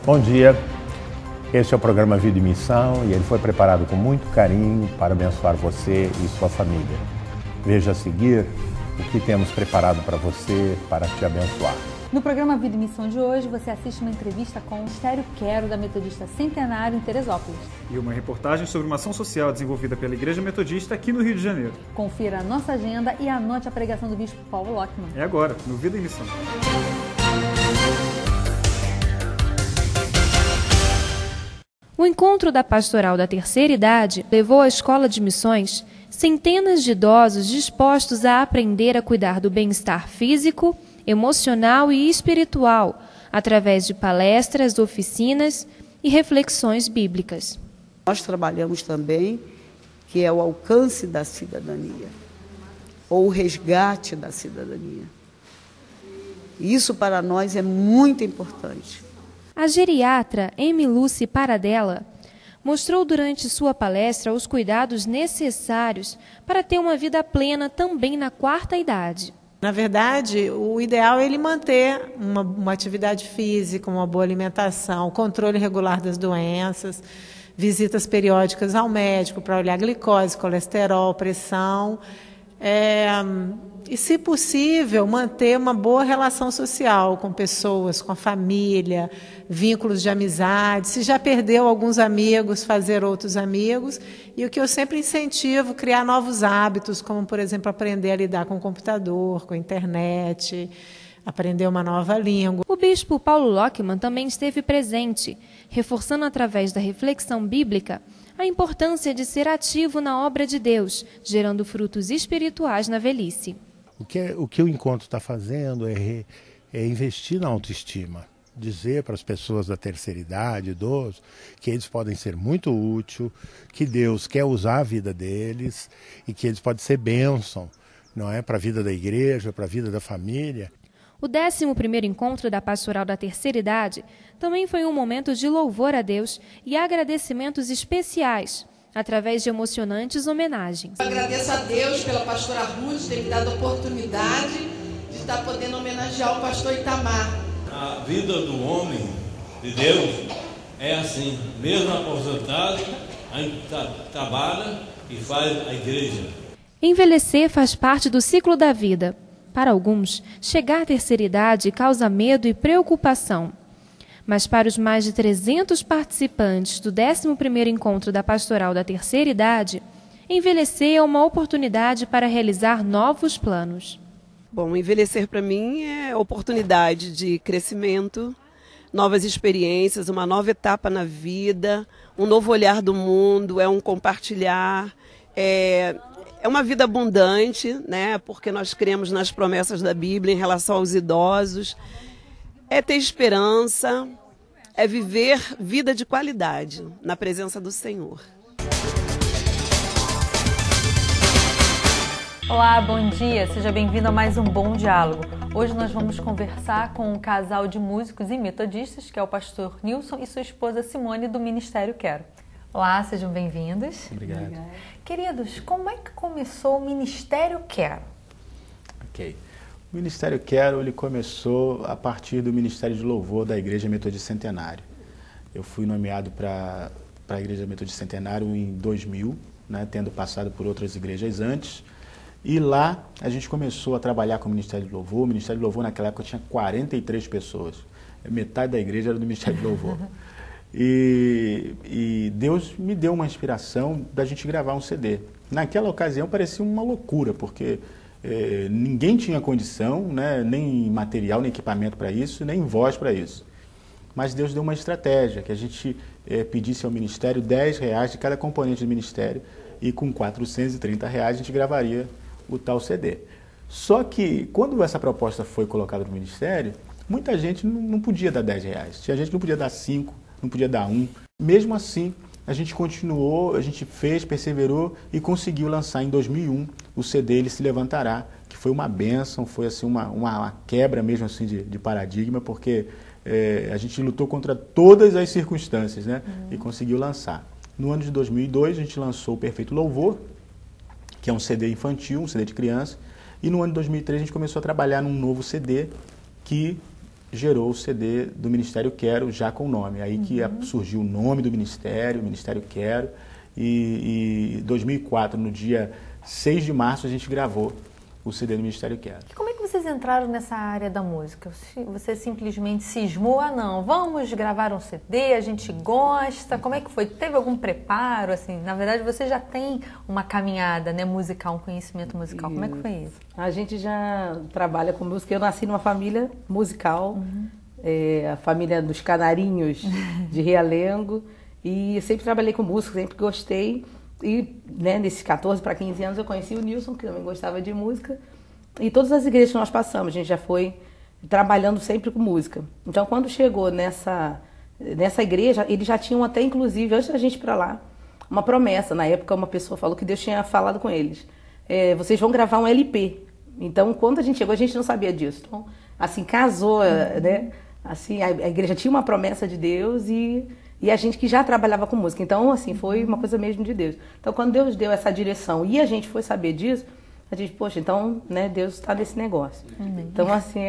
Bom dia, este é o programa Vida e Missão e ele foi preparado com muito carinho para abençoar você e sua família. Veja a seguir o que temos preparado para você para te abençoar. No programa Vida e Missão de hoje, você assiste uma entrevista com o Ministério Quero da Metodista Centenário em Teresópolis. E uma reportagem sobre uma ação social desenvolvida pela Igreja Metodista aqui no Rio de Janeiro. Confira a nossa agenda e anote a pregação do Bispo Paulo Lockman. É agora, no Vida e Missão. O encontro da Pastoral da Terceira Idade levou à Escola de Missões centenas de idosos dispostos a aprender a cuidar do bem-estar físico, emocional e espiritual, através de palestras, oficinas e reflexões bíblicas. Nós trabalhamos também que é o alcance da cidadania, ou o resgate da cidadania. Isso para nós é muito importante. A geriatra Emiluce Paradella mostrou durante sua palestra os cuidados necessários para ter uma vida plena também na quarta idade. Na verdade, o ideal é ele manter uma atividade física, uma boa alimentação, controle regular das doenças, visitas periódicas ao médico para olhar glicose, colesterol, pressão. E, se possível, manter uma boa relação social com pessoas, com a família, vínculos de amizade. Se já perdeu alguns amigos, fazer outros amigos. E o que eu sempre incentivo, criar novos hábitos, como, por exemplo, aprender a lidar com o computador, com a internet, aprender uma nova língua. O bispo Paulo Lockman também esteve presente, reforçando através da reflexão bíblica a importância de ser ativo na obra de Deus, gerando frutos espirituais na velhice. O que o encontro está fazendo é investir na autoestima. Dizer para as pessoas da terceira idade, idosos, que eles podem ser muito úteis, que Deus quer usar a vida deles e que eles podem ser bênção, não é, para a vida da igreja, para a vida da família. O 11º encontro da Pastoral da Terceira Idade também foi um momento de louvor a Deus e agradecimentos especiais, através de emocionantes homenagens. Eu agradeço a Deus pela pastora Ruth ter me dado a oportunidade de estar podendo homenagear o pastor Itamar. A vida do homem, de Deus, é assim, mesmo aposentado, ainda trabalha e faz a igreja. Envelhecer faz parte do ciclo da vida. Para alguns, chegar à terceira idade causa medo e preocupação. Mas para os mais de 300 participantes do 11º encontro da Pastoral da Terceira Idade, envelhecer é uma oportunidade para realizar novos planos. Bom, envelhecer para mim é oportunidade de crescimento, novas experiências, uma nova etapa na vida, um novo olhar do mundo, é um compartilhar, é uma vida abundante, né? Porque nós cremos nas promessas da Bíblia em relação aos idosos. É ter esperança, é viver vida de qualidade na presença do Senhor. Olá, bom dia, seja bem-vindo a mais um Bom Diálogo. Hoje nós vamos conversar com um casal de músicos e metodistas, que é o pastor Nilson e sua esposa Simone, do Ministério Quero. Olá, sejam bem-vindos. Obrigado. Queridos, como é que começou o Ministério Quero? Ok. O Ministério Quero, ele começou a partir do Ministério de Louvor da Igreja Metodista Centenário. Eu fui nomeado para a Igreja Metodista Centenário em 2000, né, tendo passado por outras igrejas antes. E lá a gente começou a trabalhar com o Ministério de Louvor. O Ministério de Louvor naquela época tinha 43 pessoas. Metade da igreja era do Ministério de Louvor. E Deus me deu uma inspiração da gente gravar um CD. Naquela ocasião parecia uma loucura, porque ninguém tinha condição, né, nem material, nem equipamento para isso, nem voz para isso. Mas Deus deu uma estratégia, que a gente pedisse ao Ministério R$10 de cada componente do Ministério, e com R$430 a gente gravaria o tal CD. Só que, quando essa proposta foi colocada no Ministério, muita gente não podia dar R$10. Tinha gente que não podia dar 5, não podia dar 1. Mesmo assim, a gente continuou, a gente fez, perseverou e conseguiu lançar em 2001 o CD Ele Se Levantará, que foi uma bênção, foi assim, uma quebra mesmo assim de paradigma, porque a gente lutou contra todas as circunstâncias, né? E conseguiu lançar. No ano de 2002, a gente lançou o Perfeito Louvor, que é um CD infantil, um CD de criança, e no ano de 2003 a gente começou a trabalhar num novo CD que gerou o CD do Ministério Quero, já com o nome. Aí que surgiu o nome do Ministério, Ministério Quero, e em 2004, no dia 6 de março, a gente gravou o CD do Ministério Quero. E como é que vocês entraram nessa área da música? Você simplesmente cismou, não, vamos gravar um CD, a gente gosta, como é que foi? Teve algum preparo, assim? Na verdade, você já tem uma caminhada, né, musical, um conhecimento musical, como é que foi isso? A gente já trabalha com música, eu nasci numa família musical, a família dos Canarinhos de Realengo, e eu sempre trabalhei com música, sempre gostei. E, né, nesses 14 para 15 anos eu conheci o Nilson, que também gostava de música. E todas as igrejas que nós passamos, a gente já foi trabalhando sempre com música. Então, quando chegou nessa igreja, eles já tinham até, inclusive, antes da gente ir para lá, uma promessa. Na época, uma pessoa falou que Deus tinha falado com eles. Vocês vão gravar um LP. Então, quando a gente chegou, a gente não sabia disso. Então, assim, casou, né? Assim, a igreja tinha uma promessa de Deus e a gente que já trabalhava com música. Então, assim, foi uma coisa mesmo de Deus. Então, quando Deus deu essa direção e a gente foi saber disso, a gente, poxa, então, né, Deus está nesse negócio. Então, assim,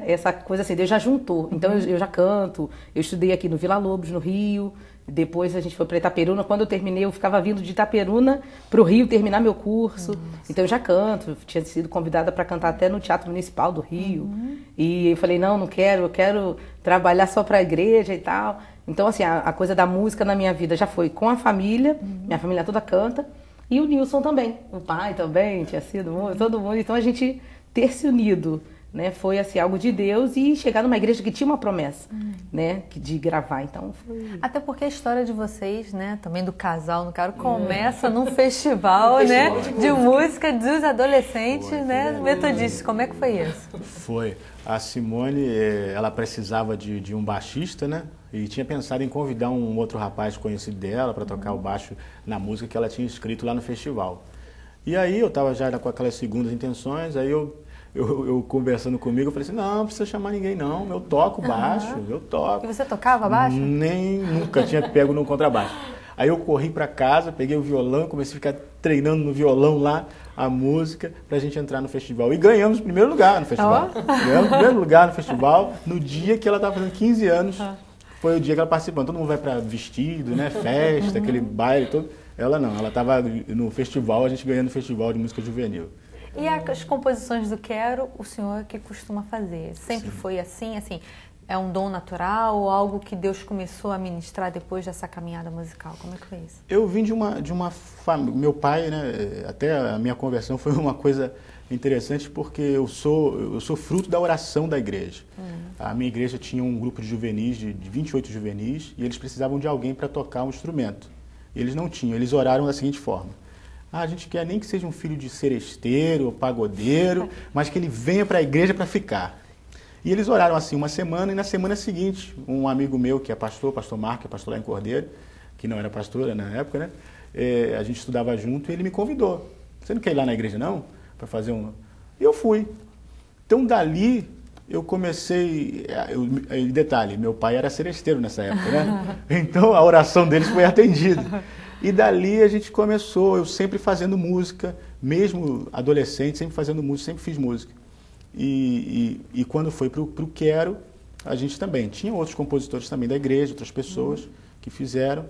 essa coisa assim, Deus já juntou. Então, eu já canto, eu estudei aqui no Vila Lobos, no Rio, depois a gente foi para Itaperuna. Quando eu terminei, eu ficava vindo de Itaperuna para o Rio terminar meu curso. Então, eu já canto, eu tinha sido convidada para cantar até no Teatro Municipal do Rio. E eu falei, não quero, eu quero trabalhar só para a igreja e tal. Então, assim, a coisa da música na minha vida já foi com a família, minha família toda canta, e o Nilson também, o pai também, tinha sido todo mundo. Então, a gente ter se unido, né, foi assim, algo de Deus e chegar numa igreja que tinha uma promessa, né, de gravar. Então, foi... Até porque a história de vocês, né, também do casal, no caso, começa num festival, né, de música dos adolescentes, né, metodistas. Como é que foi isso? Foi. A Simone, ela precisava de um baixista, né? E tinha pensado em convidar um outro rapaz conhecido dela para tocar o baixo na música que ela tinha escrito lá no festival. E aí eu estava já com aquelas segundas intenções, aí eu conversando comigo, eu falei assim, não precisa chamar ninguém não, eu toco baixo, eu toco. E você tocava baixo? Nunca tinha pego no contrabaixo. Aí eu corri para casa, peguei o violão, comecei a ficar treinando no violão lá a música pra gente entrar no festival. E ganhamos o primeiro lugar no festival. Ganhamos o primeiro lugar no festival no dia que ela estava fazendo 15 anos. Foi o dia que ela participou. Todo mundo vai para vestido, né? Festa, aquele baile todo. Ela não, ela estava no festival, a gente ganhando o festival de música juvenil. E as composições do Quero, o senhor que costuma fazer? Sempre foi assim? É um dom natural ou algo que Deus começou a ministrar depois dessa caminhada musical? Como é que foi isso? Eu vim de uma família, meu pai, né, até a minha conversão foi uma coisa interessante porque eu sou fruto da oração da igreja. A minha igreja tinha um grupo de juvenis, de 28 juvenis, e eles precisavam de alguém para tocar um instrumento. E eles não tinham, eles oraram da seguinte forma: a gente quer nem que seja um filho de seresteiro ou pagodeiro, mas que ele venha para a igreja para ficar. E eles oraram assim uma semana, e na semana seguinte, um amigo meu que é pastor Marco, que é pastor lá em Cordeiro, que não era pastora na época, né? A gente estudava junto e ele me convidou. Você não quer ir lá na igreja não? Para fazer um... E eu fui. Então dali eu comecei... Detalhe, meu pai era seresteiro nessa época, né? Então a oração deles foi atendida. E dali a gente começou, eu sempre fazendo música, mesmo adolescente, sempre fazendo música, sempre fiz música. E quando foi para o Quero, a gente também tinha outros compositores também da igreja, outras pessoas que fizeram,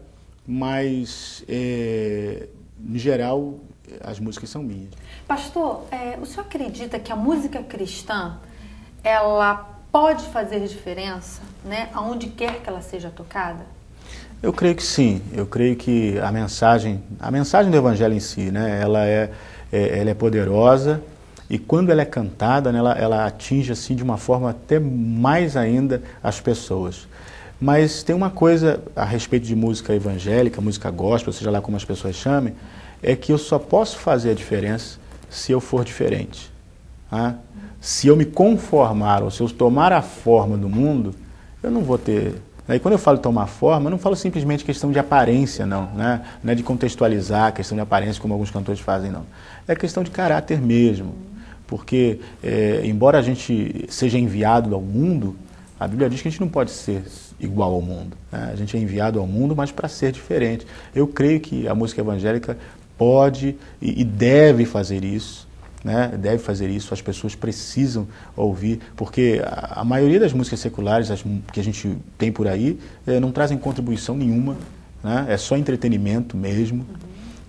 mas em geral as músicas são minhas. Pastor, o senhor acredita que a música cristã ela pode fazer diferença, né, aonde quer que ela seja tocada? Eu creio que sim. Eu creio que a mensagem do Evangelho em si, né, ela é poderosa. E quando ela é cantada, né, ela atinge assim, de uma forma até mais ainda as pessoas. Mas tem uma coisa a respeito de música evangélica, música gospel, seja lá como as pessoas chamem, é que eu só posso fazer a diferença se eu for diferente. Tá? Se eu me conformar, ou se eu tomar a forma do mundo, eu não vou ter... E quando eu falo tomar forma, eu não falo simplesmente questão de aparência, não. Né? Não é de contextualizar a questão de aparência, como alguns cantores fazem, não. É questão de caráter mesmo. Porque, embora a gente seja enviado ao mundo, a Bíblia diz que a gente não pode ser igual ao mundo. Né? A gente é enviado ao mundo, mas para ser diferente. Eu creio que a música evangélica pode e deve fazer isso. né, deve fazer isso, as pessoas precisam ouvir, porque a maioria das músicas seculares que a gente tem por aí não trazem contribuição nenhuma, né, é só entretenimento mesmo,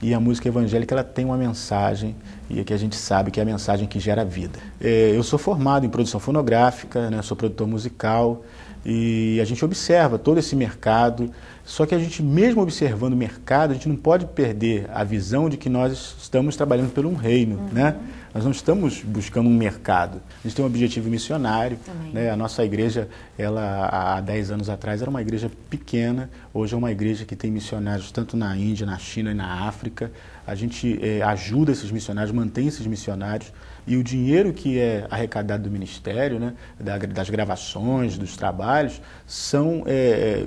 e a música evangélica ela tem uma mensagem, e que a gente sabe que é a mensagem que gera vida. Eu sou formado em produção fonográfica, né, sou produtor musical, e a gente observa todo esse mercado, só que a gente, mesmo observando o mercado, a gente não pode perder a visão de que nós estamos trabalhando por um reino, né? Nós não estamos buscando um mercado, a gente tem um objetivo missionário, né? A nossa igreja, ela há 10 anos atrás era uma igreja pequena, hoje é uma igreja que tem missionários tanto na Índia, na China e na África. A gente ajuda esses missionários, mantém esses missionários, e o dinheiro que é arrecadado do ministério, né, das gravações, dos trabalhos, são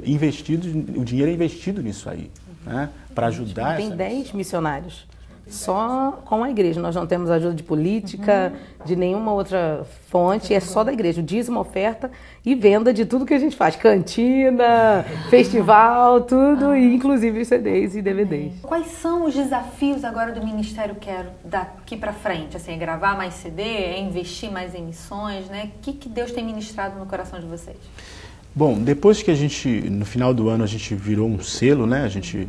investidos, o dinheiro é investido nisso aí, né, para ajudar. Tem 10 missionários, só com a igreja. Nós não temos ajuda de política, de nenhuma outra fonte, é só da igreja. O dízimo, oferta e venda de tudo que a gente faz. Cantina, festival, tudo, e inclusive CDs e DVDs. Quais são os desafios agora do Ministério Quero daqui para frente? Assim, é gravar mais CD, é investir mais em missões, né? O que Deus tem ministrado no coração de vocês? Bom, depois que a gente, no final do ano, a gente virou um selo, né? A gente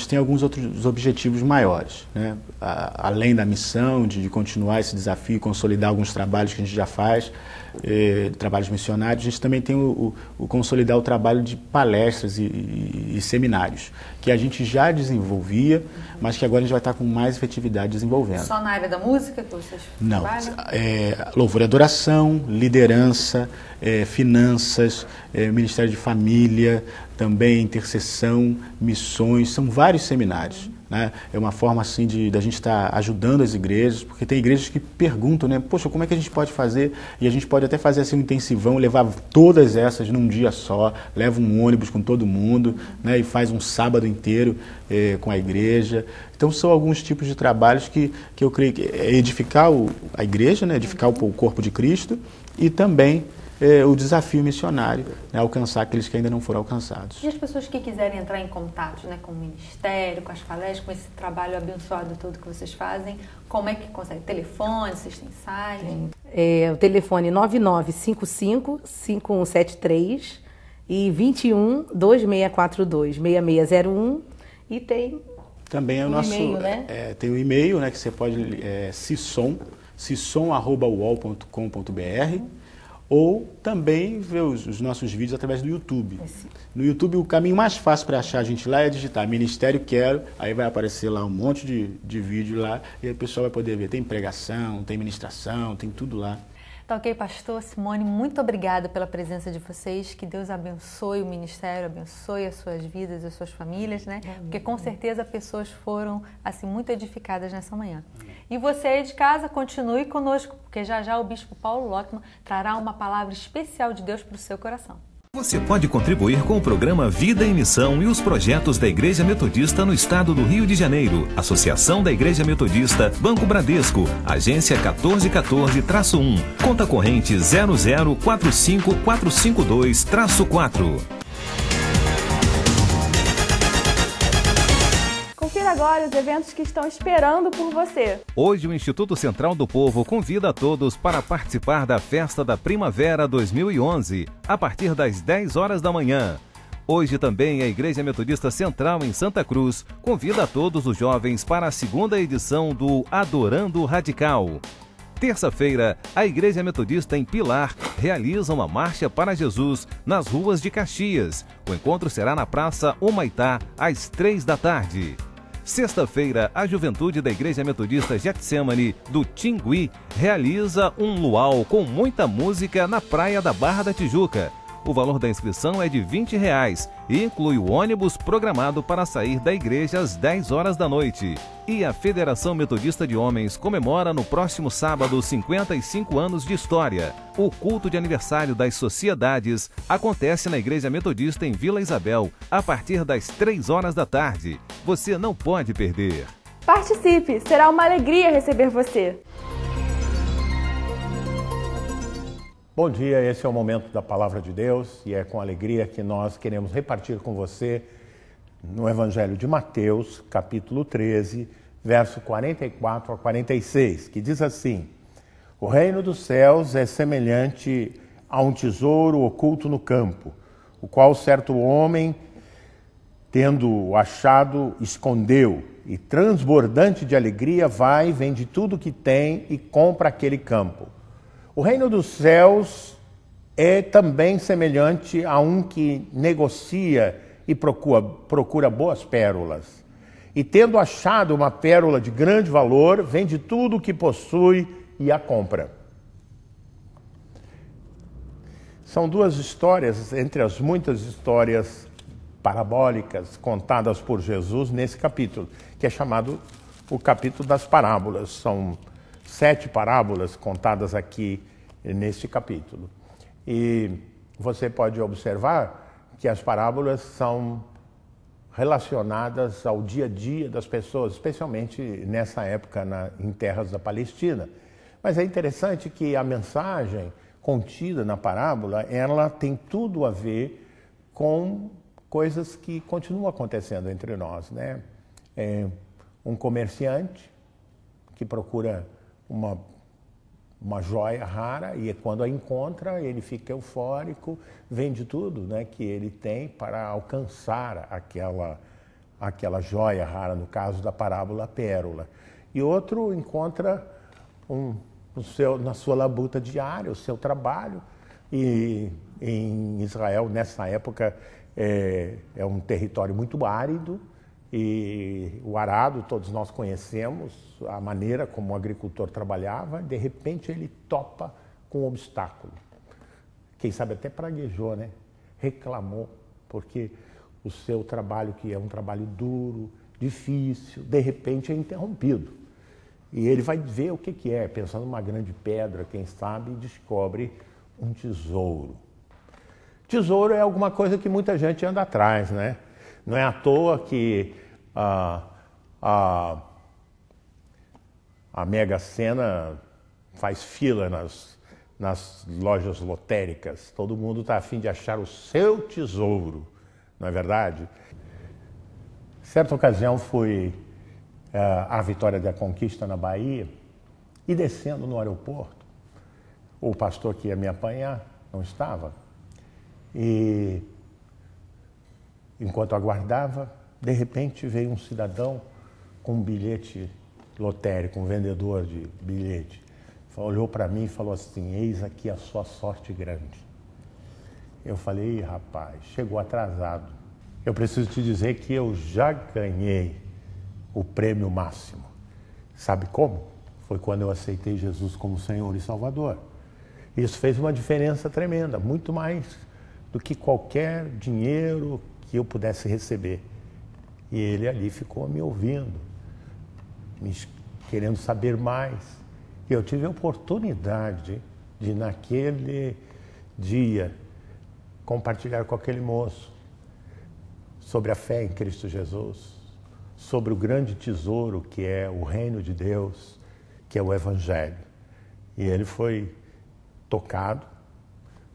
tem alguns outros objetivos maiores, né? Além da missão de continuar esse desafio e consolidar alguns trabalhos que a gente já faz, trabalhos missionários, a gente também tem o consolidar o trabalho de palestras e seminários, que a gente já desenvolvia, mas que agora a gente vai estar com mais efetividade desenvolvendo. Só na área da música que vocês trabalham? Não, louvor e adoração, liderança, finanças, Ministério de Família, também intercessão, missões, são vários seminários, né? É uma forma assim da gente estar ajudando as igrejas, porque tem igrejas que perguntam, né? Poxa, como é que a gente pode fazer? E a gente pode até fazer assim um intensivão, levar todas essas num dia só, leva um ônibus com todo mundo, né? E faz um sábado inteiro com a igreja. Então são alguns tipos de trabalhos que eu creio que é edificar a igreja, né? Edificar o corpo de Cristo, e também o desafio missionário, né, alcançar aqueles que ainda não foram alcançados. E as pessoas que quiserem entrar em contato, né, com o Ministério, com as palestras, com esse trabalho abençoado todo que vocês fazem, como é que consegue? Telefone, vocês têm site? O telefone 9955-5173 e 21-2642-6601, e tem também é o nosso e-mail, né? Tem o e-mail, né, que você pode sissom@uol.com.br, ou também ver os nossos vídeos através do YouTube. No YouTube, o caminho mais fácil para achar a gente lá é digitar Ministério Quero, aí vai aparecer lá um monte de vídeo lá, e aí o pessoal vai poder ver. Tem pregação, tem ministração, tem tudo lá. Tá ok, pastor Simone, muito obrigada pela presença de vocês, que Deus abençoe o ministério, abençoe as suas vidas, as suas famílias, né? Porque com certeza pessoas foram, assim, muito edificadas nessa manhã. E você aí de casa, continue conosco, porque já já o Bispo Paulo Lockman trará uma palavra especial de Deus para o seu coração. Você pode contribuir com o programa Vida em Missão e os projetos da Igreja Metodista no estado do Rio de Janeiro. Associação da Igreja Metodista, Banco Bradesco, agência 1414-1, conta corrente 0045452-4. Confira agora os eventos que estão esperando por você. Hoje o Instituto Central do Povo convida a todos para participar da Festa da Primavera 2011, a partir das 10 horas da manhã. Hoje também a Igreja Metodista Central em Santa Cruz convida a todos os jovens para a segunda edição do Adorando Radical. Terça-feira, a Igreja Metodista em Pilar realiza uma marcha para Jesus nas ruas de Caxias. O encontro será na Praça Humaitá, às 3 da tarde. Sexta-feira, a Juventude da Igreja Metodista Getsemane do Tingui realiza um luau com muita música na praia da Barra da Tijuca. O valor da inscrição é de R$20 e inclui o ônibus programado para sair da igreja às 10 horas da noite. E a Federação Metodista de Homens comemora no próximo sábado 55 anos de história. O culto de aniversário das sociedades acontece na Igreja Metodista em Vila Isabel, a partir das 3 horas da tarde. Você não pode perder. Participe! Será uma alegria receber você. Bom dia, esse é o momento da Palavra de Deus e é com alegria que nós queremos repartir com você no Evangelho de Mateus, capítulo 13, verso 44 a 46, que diz assim: o reino dos céus é semelhante a um tesouro oculto no campo, o qual certo homem, tendo achado, escondeu, e transbordante de alegria vai, vende tudo que tem e compra aquele campo. O reino dos céus é também semelhante a um que negocia e procura boas pérolas. E tendo achado uma pérola de grande valor, vende tudo o que possui e a compra. São duas histórias, entre as muitas histórias parabólicas contadas por Jesus nesse capítulo, que é chamado o capítulo das parábolas. São 7 parábolas contadas aqui neste capítulo. E você pode observar que as parábolas são relacionadas ao dia a dia das pessoas, especialmente nessa época em terras da Palestina. Mas é interessante que a mensagem contida na parábola, ela tem tudo a ver com coisas que continuam acontecendo entre nós, né? Um comerciante que procura uma joia rara e quando a encontra, ele fica eufórico, vende tudo, né, que ele tem para alcançar aquela joia rara, no caso da parábola, a pérola. E outro encontra na sua labuta diária, o seu trabalho. E em Israel, nessa época, é um território muito árido, e o arado, todos nós conhecemos a maneira como o agricultor trabalhava. De repente ele topa com um obstáculo. Quem sabe até praguejou, né? Reclamou, porque o seu trabalho, que é um trabalho duro, difícil, de repente é interrompido. E ele vai ver o que é, pensando numa grande pedra, quem sabe, e descobre um tesouro. Tesouro é alguma coisa que muita gente anda atrás, né? Não é à toa que a Mega Sena faz fila nas lojas lotéricas. Todo mundo está a fim de achar o seu tesouro, não é verdade? Certa ocasião fui à Vitória da Conquista, na Bahia, e descendo no aeroporto, o pastor que ia me apanhar não estava. E enquanto aguardava, de repente veio um cidadão com um bilhete lotérico, um vendedor de bilhete. Olhou para mim e falou assim: eis aqui a sua sorte grande. Eu falei: rapaz, chegou atrasado. Eu preciso te dizer que eu já ganhei o prêmio máximo. Sabe como? Foi quando eu aceitei Jesus como Senhor e Salvador. Isso fez uma diferença tremenda, muito mais do que qualquer dinheiro que eu pudesse receber. E ele ali ficou me ouvindo, querendo saber mais. E eu tive a oportunidade de, naquele dia, compartilhar com aquele moço sobre a fé em Cristo Jesus, sobre o grande tesouro que é o reino de Deus, que é o Evangelho. E ele foi tocado,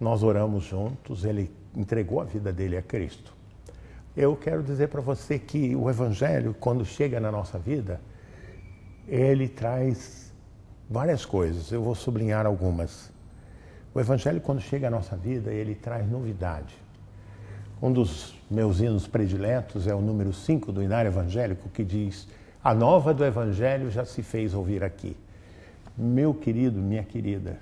nós oramos juntos, ele entregou a vida dele a Cristo. Eu quero dizer para você que o Evangelho, quando chega na nossa vida, ele traz várias coisas, eu vou sublinhar algumas. O Evangelho, quando chega à nossa vida, ele traz novidade. Um dos meus hinos prediletos é o número 5 do Hinário Evangélico, que diz: a nova do Evangelho já se fez ouvir aqui. Meu querido, minha querida,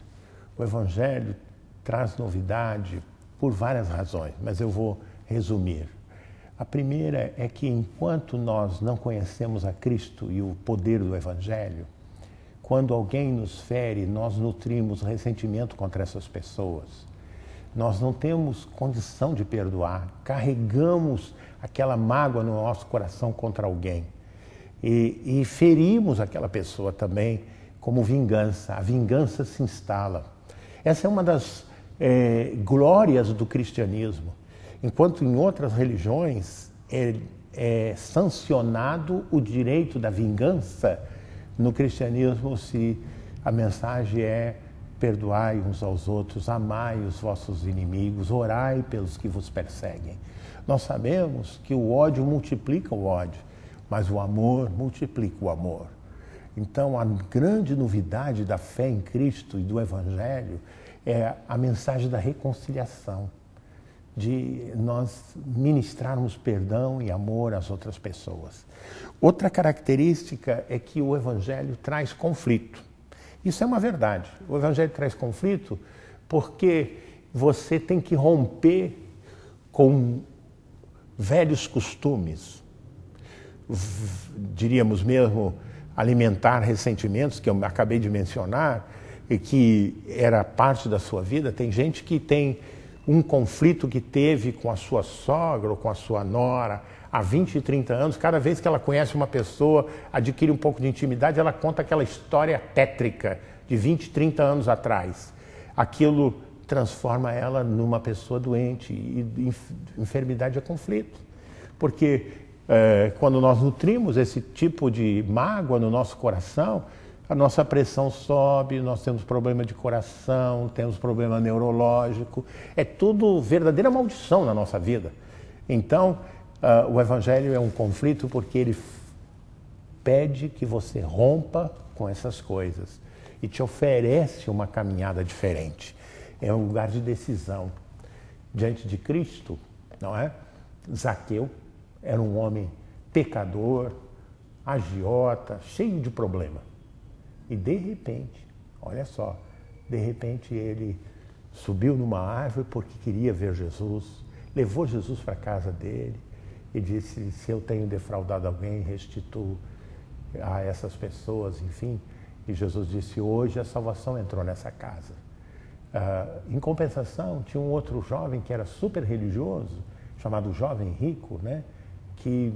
o Evangelho traz novidade por várias razões, mas eu vou resumir. A primeira é que enquanto nós não conhecemos a Cristo e o poder do Evangelho, quando alguém nos fere, nós nutrimos ressentimento contra essas pessoas. Nós não temos condição de perdoar, carregamos aquela mágoa no nosso coração contra alguém e ferimos aquela pessoa também como vingança. A vingança se instala. Essa é uma das glórias do cristianismo. Enquanto em outras religiões é sancionado o direito da vingança, no cristianismo a mensagem é: perdoai uns aos outros, amai os vossos inimigos, orai pelos que vos perseguem. Nós sabemos que o ódio multiplica o ódio, mas o amor multiplica o amor. Então, a grande novidade da fé em Cristo e do Evangelho é a mensagem da reconciliação, de nós ministrarmos perdão e amor às outras pessoas. Outra característica é que o Evangelho traz conflito. Isso é uma verdade. O Evangelho traz conflito porque você tem que romper com velhos costumes, diríamos mesmo, alimentar ressentimentos, que eu acabei de mencionar, e que era parte da sua vida. Tem gente que tem um conflito que teve com a sua sogra ou com a sua nora há 20 e 30 anos. Cada vez que ela conhece uma pessoa, adquire um pouco de intimidade, ela conta aquela história tétrica de 20, 30 anos atrás. Aquilo transforma ela numa pessoa doente, e enfermidade é conflito. Porque quando nós nutrimos esse tipo de mágoa no nosso coração, a nossa pressão sobe, nós temos problema de coração, temos problema neurológico, é tudo verdadeira maldição na nossa vida. Então, o Evangelho é um conflito porque ele pede que você rompa com essas coisas e te oferece uma caminhada diferente. É um lugar de decisão. Diante de Cristo, não é? Zaqueu era um homem pecador, agiota, cheio de problema. E de repente, olha só, de repente ele subiu numa árvore porque queria ver Jesus, levou Jesus para a casa dele e disse: se eu tenho defraudado alguém, restituo a essas pessoas, enfim. E Jesus disse: hoje a salvação entrou nessa casa. Em compensação, tinha um outro jovem que era super religioso, chamado Jovem Rico, né? Que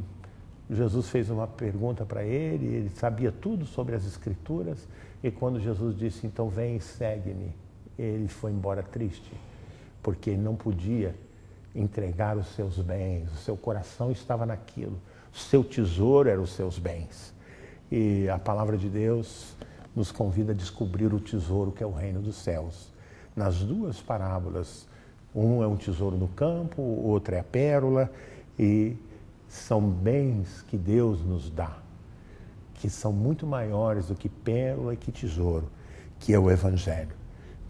Jesus fez uma pergunta para ele, ele sabia tudo sobre as Escrituras, e quando Jesus disse: então vem e segue-me, ele foi embora triste, porque ele não podia entregar os seus bens, o seu coração estava naquilo, o seu tesouro eram os seus bens. E a palavra de Deus nos convida a descobrir o tesouro que é o reino dos céus. Nas duas parábolas, um é um tesouro no campo, o outro é a pérola, e são bens que Deus nos dá, que são muito maiores do que pérola e que tesouro, que é o Evangelho.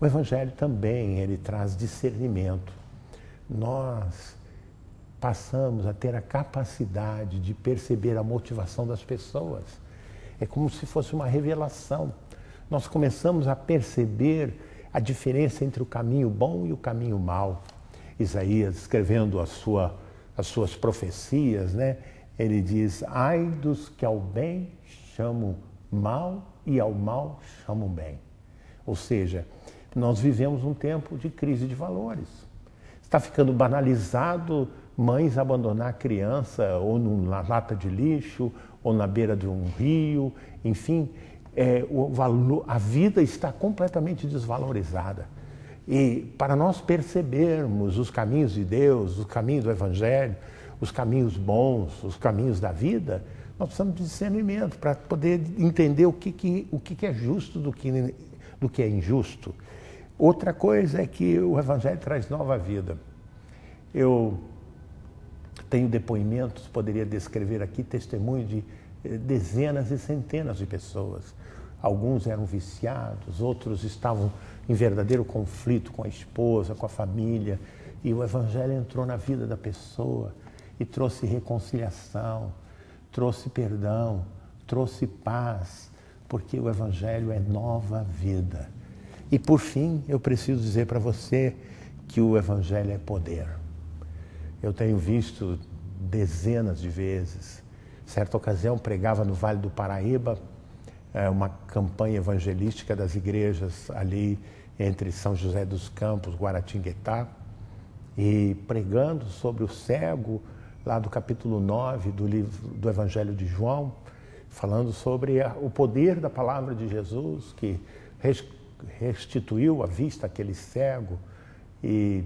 O Evangelho também, ele traz discernimento. Nós passamos a ter a capacidade de perceber a motivação das pessoas. É como se fosse uma revelação. Nós começamos a perceber a diferença entre o caminho bom e o caminho mau. Isaías, escrevendo as suas profecias, né? Ele diz: ai dos que ao bem chamam mal e ao mal chamam bem. Ou seja, nós vivemos um tempo de crise de valores. Está ficando banalizado mães abandonar a criança ou numa lata de lixo ou na beira de um rio, enfim, a vida está completamente desvalorizada. E para nós percebermos os caminhos de Deus, os caminhos do Evangelho, os caminhos bons, os caminhos da vida, nós precisamos de discernimento para poder entender o que é justo do que é injusto. Outra coisa é que o Evangelho traz nova vida. Eu tenho depoimentos, poderia descrever aqui testemunho de dezenas e centenas de pessoas. Alguns eram viciados, outros estavam em verdadeiro conflito com a esposa, com a família, e o Evangelho entrou na vida da pessoa e trouxe reconciliação, trouxe perdão, trouxe paz, porque o Evangelho é nova vida. E por fim, eu preciso dizer para você que o Evangelho é poder. Eu tenho visto dezenas de vezes. Certa ocasião, pregava no Vale do Paraíba, uma campanha evangelística das igrejas ali entre São José dos Campos, Guaratinguetá, e pregando sobre o cego, lá do capítulo 9 do livro do Evangelho de João, falando sobre o poder da palavra de Jesus, que restituiu a vista àquele cego, e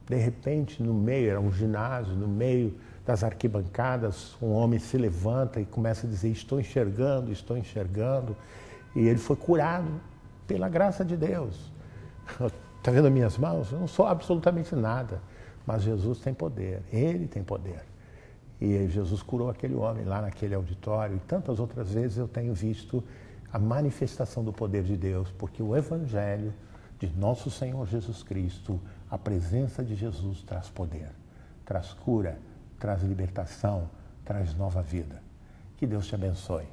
de repente, no meio, era um ginásio, no meio das arquibancadas, um homem se levanta e começa a dizer: estou enxergando, e ele foi curado pela graça de Deus. Está vendo as minhas mãos? Eu não sou absolutamente nada, mas Jesus tem poder, Ele tem poder. E Jesus curou aquele homem lá naquele auditório. E tantas outras vezes eu tenho visto a manifestação do poder de Deus, porque o Evangelho de nosso Senhor Jesus Cristo, a presença de Jesus traz poder, traz cura, traz libertação, traz nova vida. Que Deus te abençoe.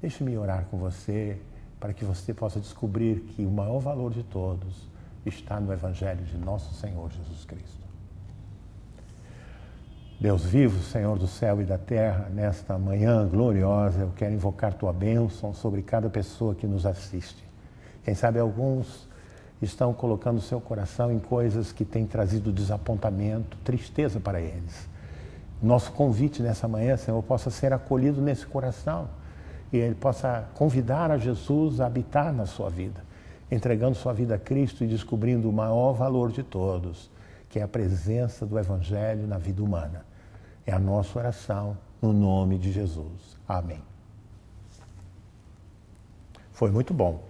Deixe-me orar com você para que você possa descobrir que o maior valor de todos está no Evangelho de nosso Senhor Jesus Cristo. Deus vivo, Senhor do céu e da terra, nesta manhã gloriosa, eu quero invocar Tua bênção sobre cada pessoa que nos assiste. Quem sabe alguns estão colocando seu coração em coisas que têm trazido desapontamento, tristeza para eles. Nosso convite nessa manhã, Senhor, possa ser acolhido nesse coração e ele possa convidar a Jesus a habitar na sua vida, entregando sua vida a Cristo e descobrindo o maior valor de todos, que é a presença do Evangelho na vida humana. É a nossa oração no nome de Jesus. Amém. Foi muito bom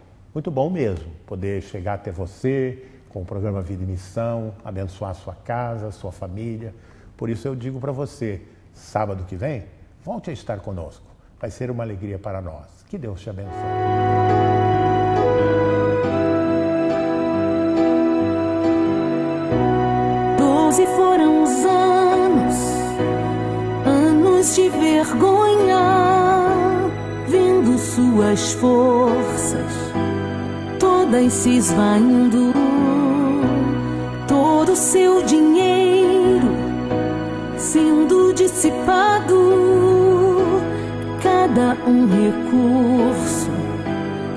mesmo, poder chegar até você com o programa Vida e Missão, abençoar a sua casa, a sua família. Por isso eu digo para você, sábado que vem, volte a estar conosco. Vai ser uma alegria para nós. Que Deus te abençoe. 12 foram os anos de vergonha, vendo suas forças todas se esvaindo, todo seu dinheiro sendo dissipado, cada um recurso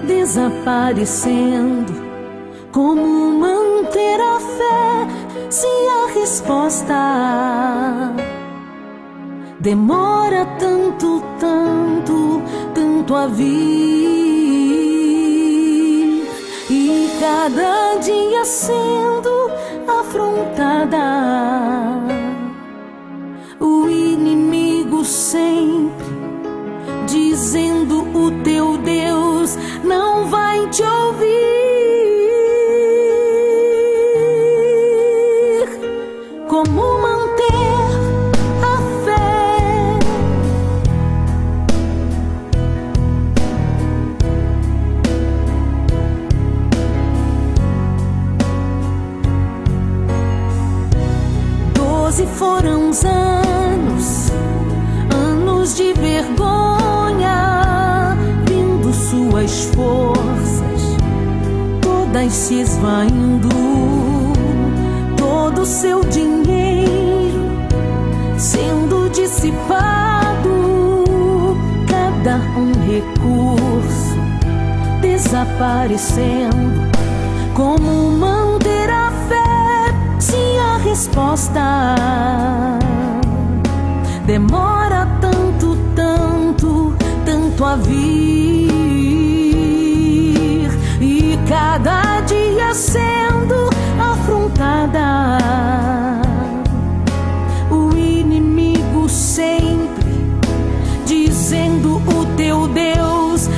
desaparecendo. Como manter a fé se a resposta demora tanto a vir, e cada dia sendo afrontada, o inimigo sempre dizendo: o teu Deus não vai te ouvir. Como manter a fé? Doze foram os anos de vergonha, vendo suas forças todas se esvaindo, todo seu dinheiro sendo dissipado, cada um recurso desaparecendo. Como manter a fé se a resposta demora tanto a vir, e cada dia sendo afrontada, o inimigo sempre dizendo: o teu Deus